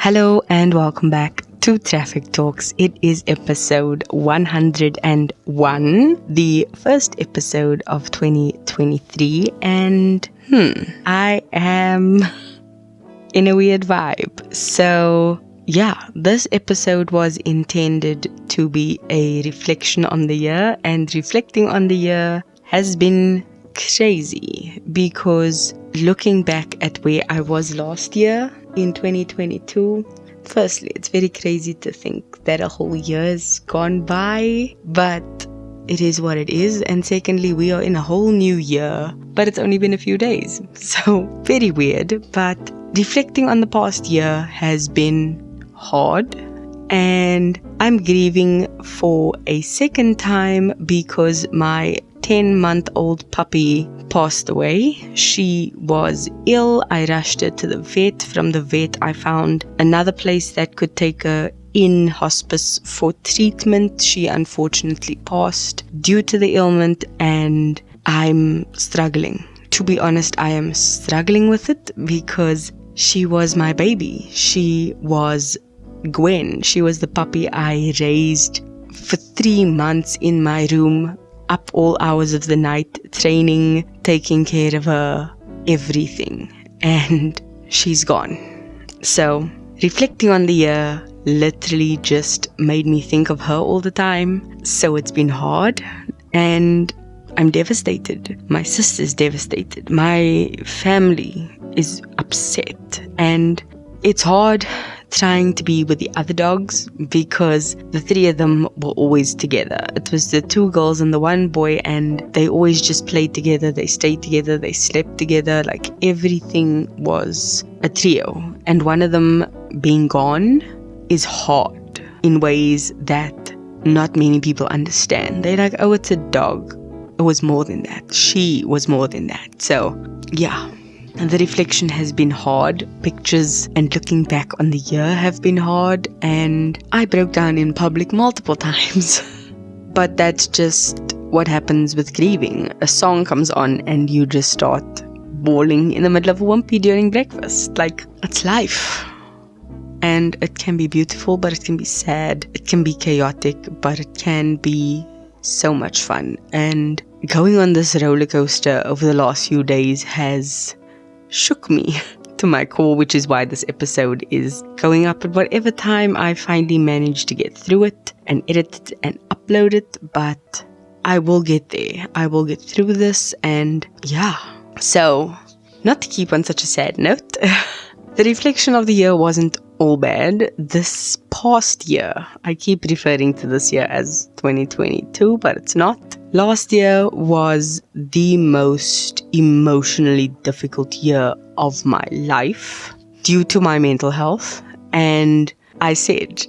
Hello and welcome back to Traffic Talks. It is episode 101, the first episode of 2023, and I am in a weird vibe. So yeah, this episode was intended to be a reflection on the year, and reflecting on the year has been crazy because looking back at where I was last year in 2022, firstly, it's very crazy to think that a whole year has gone by, but it is what it is. And secondly, we are in a whole new year, but it's only been a few days. So very weird, but reflecting on the past year has been hard, and I'm grieving for a second time because my 10-month-old puppy passed away. She was ill. I rushed her to the vet. From the vet, I found another place that could take her in hospice for treatment. She unfortunately passed due to the ailment, and I'm struggling. To be honest, I am struggling with it because she was my baby. She was Gwen. She was the puppy I raised for 3 months in my room, up all hours of the night, training, taking care of her, everything. And she's gone. So reflecting on the year literally just made me think of her all the time. So it's been hard, and I'm devastated. My sister's devastated. My family is upset, and it's hard trying to be with the other dogs because the 3 of them were always together. It was the 2 girls and the 1 boy, and they always just played together, they stayed together, they slept together, like everything was a trio. And one of them being gone is hard in ways that not many people understand. They're like, oh, it's a dog. It was more than that. She was more than that. So yeah. And the reflection has been hard. Pictures and looking back on the year have been hard, and I broke down in public multiple times. But that's just what happens with grieving. A song comes on and you just start bawling in the middle of a wimpy during breakfast. Like, it's life. And it can be beautiful, but it can be sad. It can be chaotic, but it can be so much fun. And going on this roller coaster over the last few days has shook me to my core, which is why this episode is going up at whatever time I finally manage to get through it and edit it and upload it. But I will get there. I will get through this, and yeah. So, not to keep on such a sad note, the reflection of the year wasn't all bad. This past year, I keep referring to this year as 2022, but it's not. Last year was the most emotionally difficult year of my life due to my mental health. And I said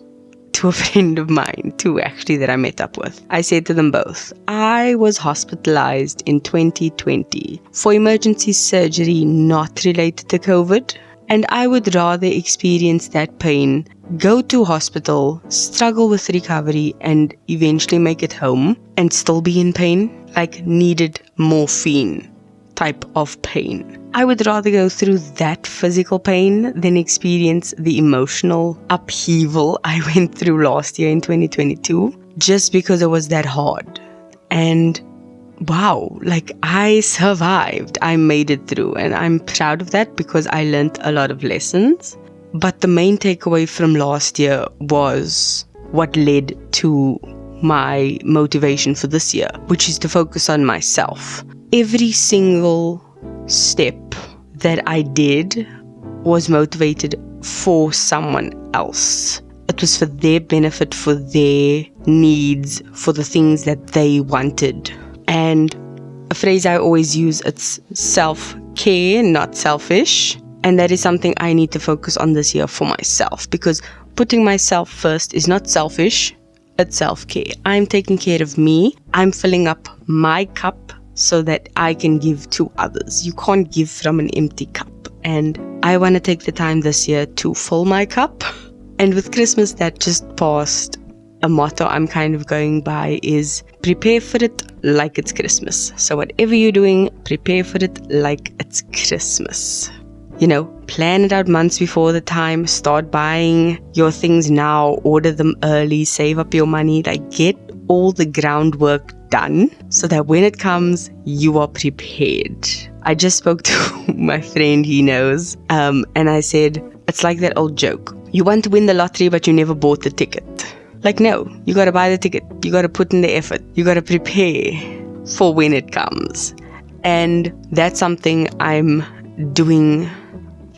to a friend of mine, two actually that I met up with, I said to them both, I was hospitalized in 2020 for emergency surgery not related to COVID. And I would rather experience that pain, go to hospital, struggle with recovery, and eventually make it home and still be in pain, like needed morphine type of pain. I would rather go through that physical pain than experience the emotional upheaval I went through last year in 2022, just because it was that hard. And wow, like I survived. I made it through, and I'm proud of that because I learned a lot of lessons. But the main takeaway from last year was what led to my motivation for this year, which is to focus on myself. Every single step that I did was motivated for someone else. It was for their benefit, for their needs, for the things that they wanted. And a phrase I always use, it's self-care, not selfish. And that is something I need to focus on this year for myself, because putting myself first is not selfish, it's self-care. I'm taking care of me. I'm filling up my cup so that I can give to others. You can't give from an empty cup. And I want to take the time this year to fill my cup. And with Christmas that just passed, a motto I'm kind of going by is prepare for it like it's Christmas. So whatever you're doing, prepare for it like it's Christmas. plan it out months before the time. Start buying your things now, order them early, save up your money, get all the groundwork done so that when it comes, you are prepared. I just spoke to my friend, he knows, and I said, it's like that old joke. You want to win the lottery, but you never bought the ticket. No, you got to buy the ticket. You got to put in the effort. You got to prepare for when it comes. And that's something I'm doing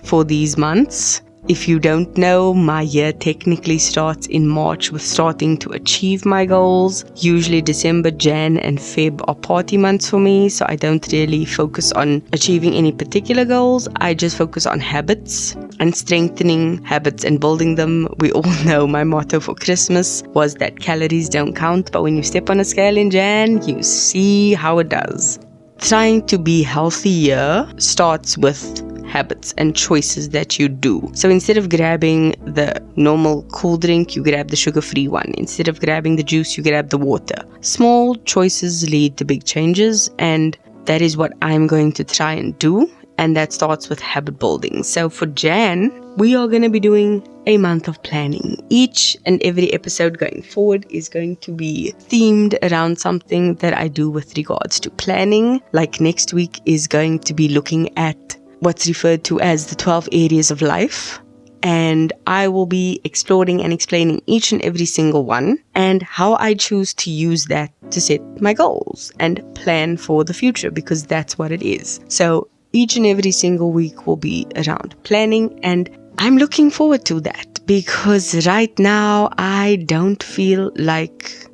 for these months. If you don't know, my year technically starts in March with starting to achieve my goals. Usually December, Jan, and Feb are party months for me, so I don't really focus on achieving any particular goals. I just focus on habits and strengthening habits and building them. We all know my motto for Christmas was that calories don't count, but when you step on a scale in Jan, you see how it does. Trying to be healthier starts with habits and choices that you do. So instead of grabbing the normal cool drink, you grab the sugar-free one. Instead of grabbing the juice, you grab the water. Small choices lead to big changes, and that is what I'm going to try and do. And that starts with habit building. So for Jan, we are going to be doing a month of planning. Each and every episode going forward is going to be themed around something that I do with regards to planning. Next week is going to be looking at what's referred to as the 12 areas of life. And I will be exploring and explaining each and every single one and how I choose to use that to set my goals and plan for the future, because that's what it is. So each and every single week will be around planning, and I'm looking forward to that because right now I don't feel like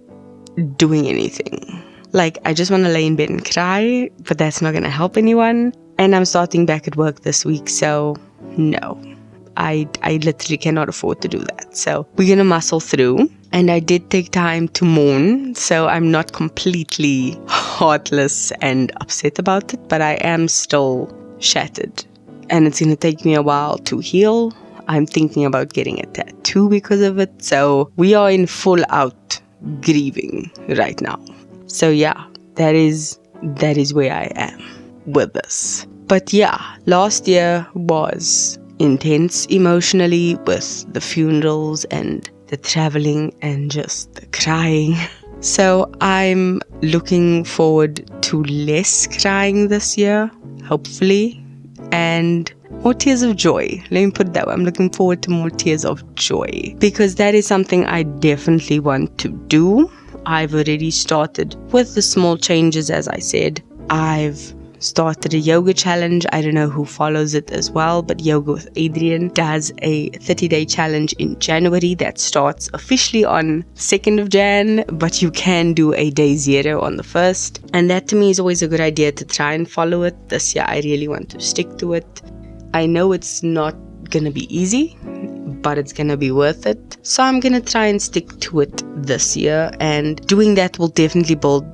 doing anything. I just want to lay in bed and cry, but that's not going to help anyone. And I'm starting back at work this week, so no, I literally cannot afford to do that. So we're going to muscle through. And I did take time to mourn, so I'm not completely heartless and upset about it, but I am still shattered. And it's going to take me a while to heal. I'm thinking about getting a tattoo because of it. So we are in full out grieving right now. So yeah, that is where I am with this. But yeah, last year was intense emotionally with the funerals and the traveling and just the crying. So I'm looking forward to less crying this year, hopefully, and more tears of joy. Let me put it that way. I'm looking forward to more tears of joy because that is something I definitely want to do. I've already started with the small changes, as I said. I've started a yoga challenge. I don't know who follows it as well, but Yoga with Adrian does a 30-day challenge in January that starts officially on 2nd of Jan, but you can do a day 0 on the 1st. And that to me is always a good idea to try and follow it. This year I really want to stick to it. I know it's not gonna be easy, but it's gonna be worth it. So I'm gonna try and stick to it this year, and doing that will definitely build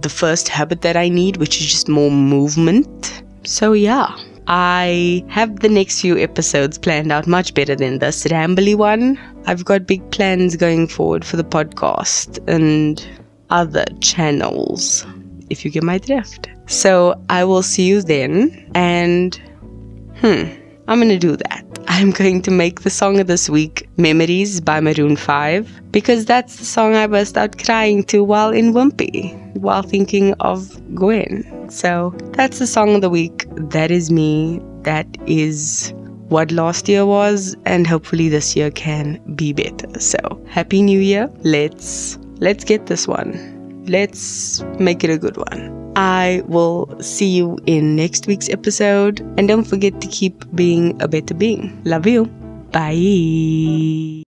the first habit that I need, which is just more movement. So yeah, I have the next few episodes planned out much better than this rambly one. I've got big plans going forward for the podcast and other channels, if you get my drift. So I will see you then, and I'm gonna do that. I'm going to make the song of this week Memories by Maroon 5, because that's the song I burst out crying to while in Wimpy, while thinking of Gwen. So that's the song of the week. That is me. That is what last year was, and hopefully this year can be better. So Happy New Year. Let's get this one. Let's make it a good one. I will see you in next week's episode, and don't forget to keep being a better being. Love you. Bye.